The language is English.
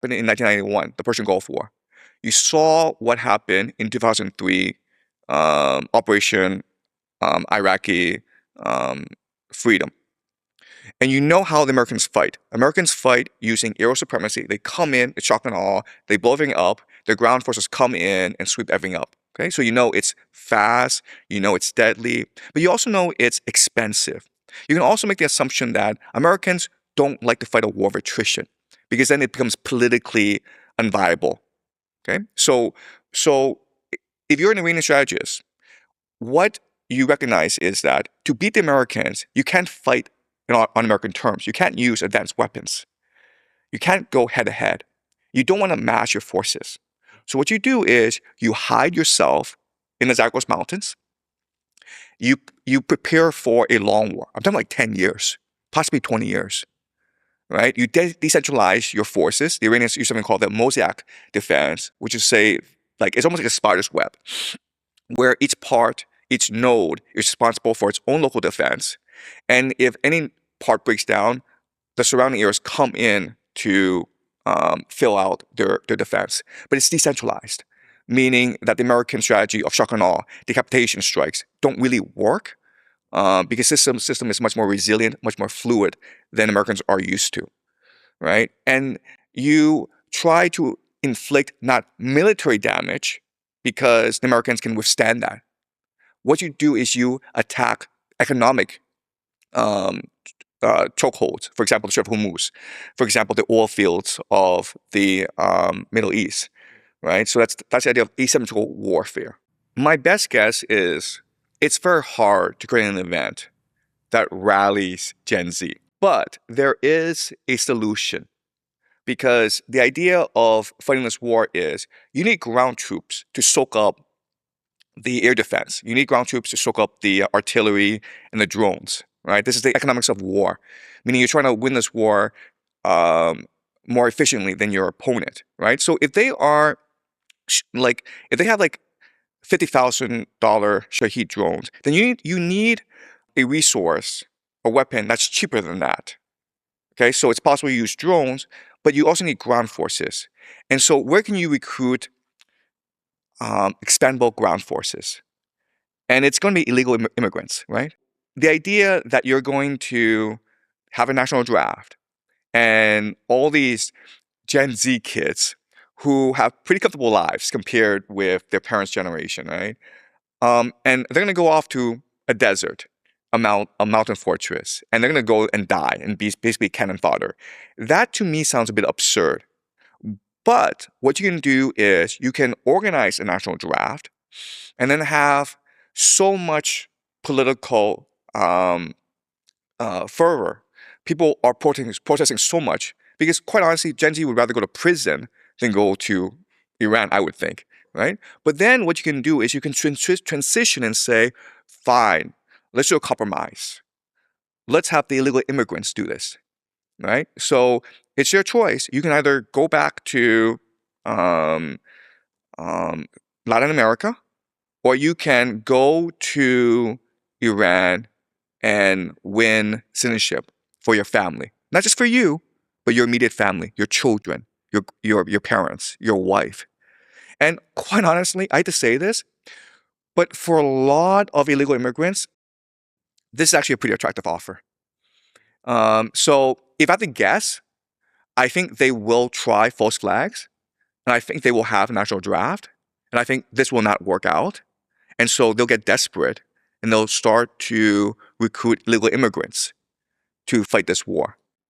happened in 1991, the Persian Gulf War. You saw what happened in 2003, Operation Iraqi Freedom. And you know how the Americans fight. Americans fight using aerial supremacy. They come in, it's shock and awe, they blow everything up, their ground forces come in and sweep everything up. Okay, so you know it's fast, you know it's deadly, but you also know it's expensive. You can also make the assumption that Americans don't like to fight a war of attrition because then it becomes politically unviable. Okay, so if you're an Iranian strategist, what you recognize is that to beat the Americans, you can't fight on American terms. You can't use advanced weapons. You can't go head to head. You don't want to mass your forces. So what you do is you hide yourself in the Zagros Mountains. You prepare for a long war. I'm talking like 10 years, possibly 20 years, right? You decentralize your forces. The Iranians use something called the mosaic defense, which is it's almost like a spider's web, where each part, each node is responsible for its own local defense. And if any part breaks down, the surrounding areas come in to fill out their defense. But it's decentralized, meaning that the American strategy of shock and awe, decapitation strikes, don't really work because system is much more resilient, much more fluid than Americans are used to, right? And you try to inflict not military damage because the Americans can withstand that. What you do is you attack economic chokeholds, for example, the Strait of Hormuz, for example, the oil fields of the Middle East, right? So that's the idea of asymmetrical warfare. My best guess is it's very hard to create an event that rallies Gen Z, but there is a solution because the idea of fighting this war is you need ground troops to soak up the air defense. You need ground troops to soak up the artillery and the drones, right? This is the economics of war, meaning you're trying to win this war more efficiently than your opponent, right? So if they are if they have like $50,000 Shahed drones, then you need a resource, a weapon that's cheaper than that. Okay, so it's possible to use drones, but you also need ground forces. And so where can you recruit expendable ground forces? And it's going to be illegal immigrants, right? The idea that you're going to have a national draft and all these Gen Z kids who have pretty comfortable lives compared with their parents' generation, right? And they're going to go off to a desert, a mountain fortress, and they're going to go and die and be basically cannon fodder. That to me sounds a bit absurd. But what you can do is you can organize a national draft and then have so much political fervor. People are protesting so much because, quite honestly, Gen Z would rather go to prison than go to Iran, I would think, right? But then what you can do is you can transition and say, fine, let's do a compromise. Let's have the illegal immigrants do this, right? So it's your choice. You can either go back to Latin America, or you can go to Iran and win citizenship for your family. Not just for you, but your immediate family, your children, your parents, your wife. And quite honestly, I hate to say this, but for a lot of illegal immigrants, this is actually a pretty attractive offer. So if I had to guess, I think they will try false flags, and I think they will have a national draft, and I think this will not work out. And so they'll get desperate, and they'll start to recruit illegal immigrants to fight this war.